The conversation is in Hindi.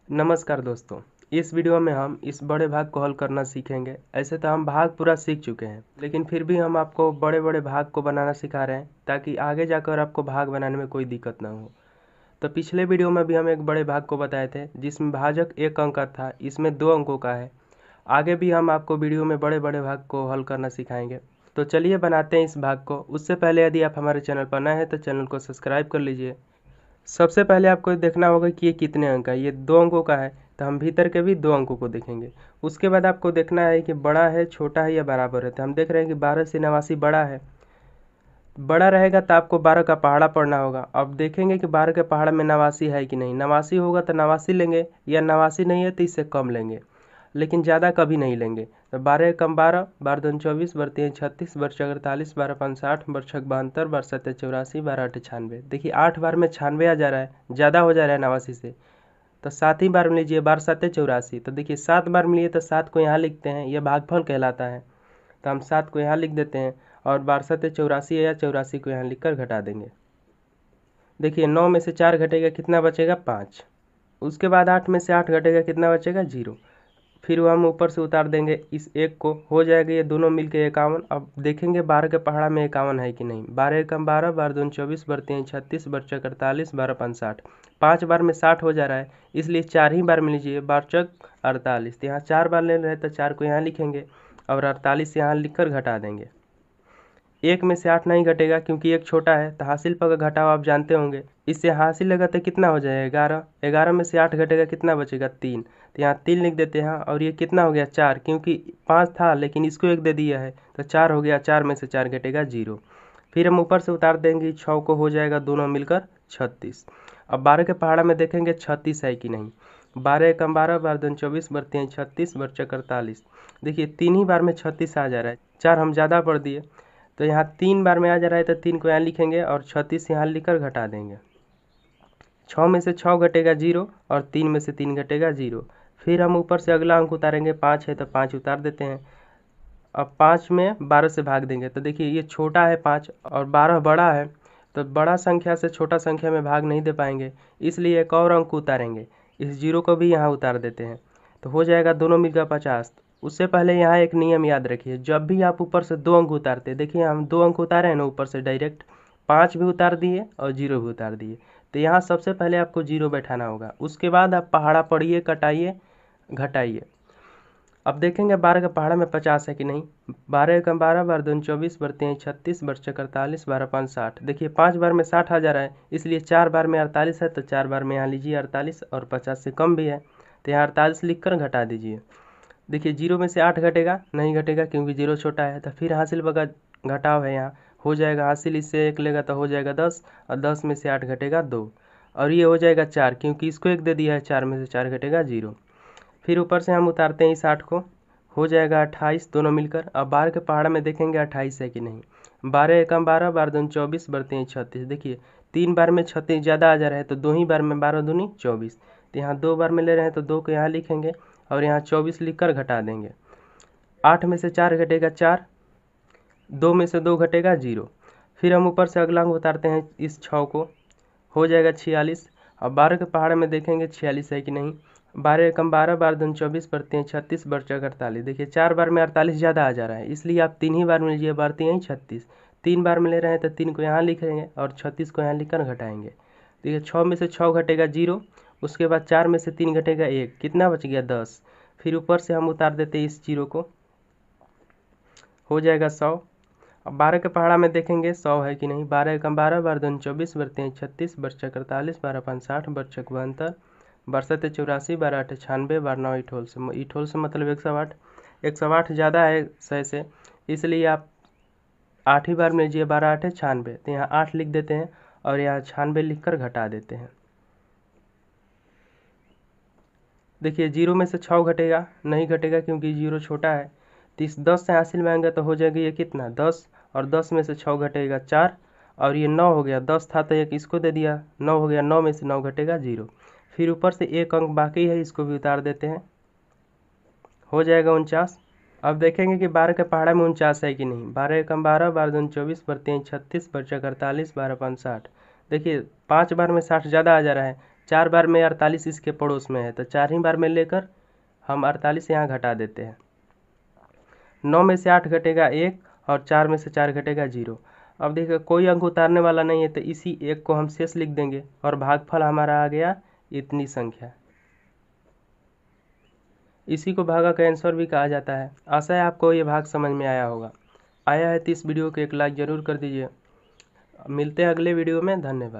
नमस्कार दोस्तों। इस वीडियो में हम इस बड़े भाग को हल करना सीखेंगे। ऐसे तो हम भाग पूरा सीख चुके हैं, लेकिन फिर भी हम आपको बड़े बड़े भाग को बनाना सिखा रहे हैं ताकि आगे जाकर आपको भाग बनाने में कोई दिक्कत ना हो। तो पिछले वीडियो में भी हम एक बड़े भाग को बताए थे जिसमें भाजक 1 अंक का था, इसमें 2 अंकों का है। आगे भी हम आपको वीडियो में बड़े बड़े भाग को हल करना सिखाएंगे। तो चलिए बनाते हैं इस भाग को। उससे पहले यदि आप हमारे चैनल पर नए हैं तो चैनल को सब्सक्राइब कर लीजिए। सबसे पहले आपको देखना होगा कि ये कितने अंक का है। ये 2 अंकों का है, तो हम भीतर के भी 2 अंकों को देखेंगे। उसके बाद आपको देखना है कि बड़ा है, छोटा है या बराबर है। तो हम देख रहे हैं कि 12 से 89 बड़ा है। बड़ा रहेगा तो आपको 12 का पहाड़ा पढ़ना होगा। अब देखेंगे कि 12 के पहाड़ा में 89 है कि नहीं। 89 होगा तो 89 लेंगे, या 89 नहीं है तो इससे कम लेंगे, लेकिन ज़्यादा कभी नहीं लेंगे। तो 12 कम 12, 12 दूनी 24, 12 तीन 36, 12 चौक 48, 12 पाँच 60, 12 छक 72, 12 सत्तर 84, 12 आठ 96। देखिए 8 बार में 96 आ जा रहा है, ज़्यादा हो जा रहा है 89 से। तो 7 ही बार में लीजिए, 12 सत्तर 84। तो देखिए 7 बार में लिए तो 7 को यहाँ लिखते हैं, यह भागफल कहलाता है। तो हम 7 को यहाँ लिख देते हैं और 12 सत्तर 84 है, या 84 को यहाँ लिख कर घटा देंगे। देखिए 9 में से 4 घटेगा, कितना बचेगा 5। उसके बाद 8 में से 8 घटेगा, कितना बचेगा 0। फिर वो हम ऊपर से उतार देंगे इस एक को, हो जाएगा ये दोनों मिलके 51। अब देखेंगे 12 के पहाड़ा में 51 है कि नहीं। 12 कम 12, 12 दूनी 24, 12 तीन 36, 12 चौक 48, 12 पाँच 60। 5 बार में 60 हो जा रहा है, इसलिए 4 ही बार में लीजिए। 12 चौक 48, तो यहाँ 4 बार ले रहे हैं तो 4 को यहाँ लिखेंगे और 48 यहाँ लिख कर घटा देंगे। 1 में से 8 नहीं घटेगा क्योंकि 1 छोटा है, तो हासिल पर का घटाव आप जानते होंगे। इससे हासिल लगा तो कितना हो जाएगा 11। 11 में से 8 घटेगा, कितना बचेगा 3। तो यहाँ 3 लिख देते हैं और ये कितना हो गया 4, क्योंकि 5 था लेकिन इसको 1 दे दिया है तो 4 हो गया। 4 में से 4 घटेगा 0। फिर हम ऊपर से उतार देंगे 6 को, हो जाएगा दोनों मिलकर 36। अब 12 के पहाड़ा में देखेंगे 36 है कि नहीं। 12 कम 12, 12 दूनी 24, 12 तीन 36, 12 चौक 48। देखिए 3 ही बार में 36 आ जा रहा है, 4 हम ज़्यादा पढ़ दिए। तो यहाँ 3 बार में आ जा रहा है तो 3 को यहाँ लिखेंगे और 36 यहाँ लिखकर घटा देंगे। 6 में से 6 घटेगा 0 और 3 में से 3 घटेगा 0। फिर हम ऊपर से अगला अंक उतारेंगे, 5 है तो 5 उतार देते हैं। अब 5 में 12 से भाग देंगे तो देखिए ये छोटा है 5 और 12 बड़ा है, तो बड़ा संख्या से छोटा संख्या में भाग नहीं दे पाएंगे, इसलिए एक और अंक उतारेंगे। इस 0 को भी यहाँ उतार देते हैं, तो हो जाएगा दोनों मिलकर 50। उससे पहले यहाँ एक नियम याद रखिए, जब भी आप ऊपर से 2 अंक उतारते, देखिए हम 2 अंक उतारे हैं ना ऊपर से डायरेक्ट, 5 भी उतार दिए और 0 भी उतार दिए। तो यहाँ सबसे पहले आपको 0 बैठाना होगा, उसके बाद आप पहाड़ा पढ़िए, कटाइए, घटाइए। अब देखेंगे 12 का पहाड़ा में 50 है कि नहीं। 12 कम 12, 12 दूनी 24, 12 तीन 36, 12 चौक 48, 12 पाँच 60। देखिए 5 बार में 60 आ जा रहा है, इसलिए 4 बार में 48 है तो 4 बार में यहाँ लीजिए 48, और 50 से कम भी है तो यहाँ 48 लिख कर घटा दीजिए। देखिए 0 में से 8 घटेगा, नहीं घटेगा क्योंकि 0 छोटा है। तो फिर हासिल बगा घटाव है, यहाँ हो जाएगा हासिल, इससे 1 लेगा तो हो जाएगा 10, और 10 में से 8 घटेगा 2, और ये हो जाएगा 4 क्योंकि इसको 1 दे दिया है। 4 में से 4 घटेगा 0। फिर ऊपर से हम उतारते हैं इस 8 को, हो जाएगा 28 दोनों मिलकर। अब 12 के पहाड़ा में देखेंगे 28 है कि नहीं। 12 कम 12, 12 दूनी 24, 12 तीन 36। देखिए 3 बार में 36 ज़्यादा आ जा रहा है तो 2 ही बार में 12 दूनी 24। तो यहाँ 2 बार में ले रहे हैं तो 2 को यहाँ लिखेंगे और यहाँ 24 लिख कर घटा देंगे। 8 में से 4 घटेगा 4, 2 में से 2 घटेगा 0। फिर हम ऊपर से अगला अंक उतारते हैं इस 6 को, हो जाएगा 46। अब 12 के पहाड़ में देखेंगे 46 है कि नहीं। 12 कम 12, 12 दूनी 24, 12 तीन 36, 12 चौक 48। देखिए 4 बार में 48 ज़्यादा आ जा रहा है, इसलिए आप 3 ही बार में लीजिए। 12 तीन 36, 3 बार में ले रहे हैं तो 3 को यहाँ लिखेंगे और 36 को यहाँ लिख कर घटाएंगे। देखिए 6 में से 6 घटेगा 0, उसके बाद 4 में से 3 घटेगा 1, कितना बच गया 10। फिर ऊपर से हम उतार देते हैं इस 0 को, हो जाएगा 100। अब 12 के पहाड़ा में देखेंगे 100 है कि नहीं। 12 कम 12, 12 दूनी 24, 12 तीन 36, 12 चौक 48, 12 पाँच 60, 12 छक 72, 12 सत्तर 84, 12 आठ 96, 12 नौ इठोल से मतलब 108। 108 ज़्यादा है 100 से, इसलिए आप 8 ही बार में लीजिए। 12 आठ 96, तो यहाँ 8 लिख देते हैं और यहाँ 96 लिख कर घटा देते हैं। देखिए 0 में से 6 घटेगा, नहीं घटेगा क्योंकि 0 छोटा है। तो इस 10 से हासिल में आएंगे तो हो जाएगा ये कितना 10, और 10 में से 6 घटेगा 4, और ये 9 हो गया। 10 था तो एक इसको दे दिया, 9 हो गया। 9 में से 9 घटेगा 0। फिर ऊपर से एक अंक बाकी है, इसको भी उतार देते हैं, हो जाएगा 49। अब देखेंगे कि 12 के पहाड़ा में 49 है कि नहीं। 12 कम 12, 12 दूनी 24, 12 तीन 36, 12 चौक 48, 12 पाँच 60। देखिए 5 बार में 60 ज़्यादा आ जा रहा है, 4 बार में 48 इसके पड़ोस में है, तो 4 ही बार में लेकर हम 48 यहाँ घटा देते हैं। 9 में से 8 घटेगा 1 और 4 में से 4 घटेगा 0। अब देखिए कोई अंक उतारने वाला नहीं है, तो इसी 1 को हम शेष लिख देंगे और भागफल हमारा आ गया इतनी संख्या। इसी को भागा का आंसर भी कहा जाता है। आशा है आपको ये भाग समझ में आया होगा। आया है तो इस वीडियो को एक लाइक ज़रूर कर दीजिए। मिलते हैं अगले वीडियो में। धन्यवाद।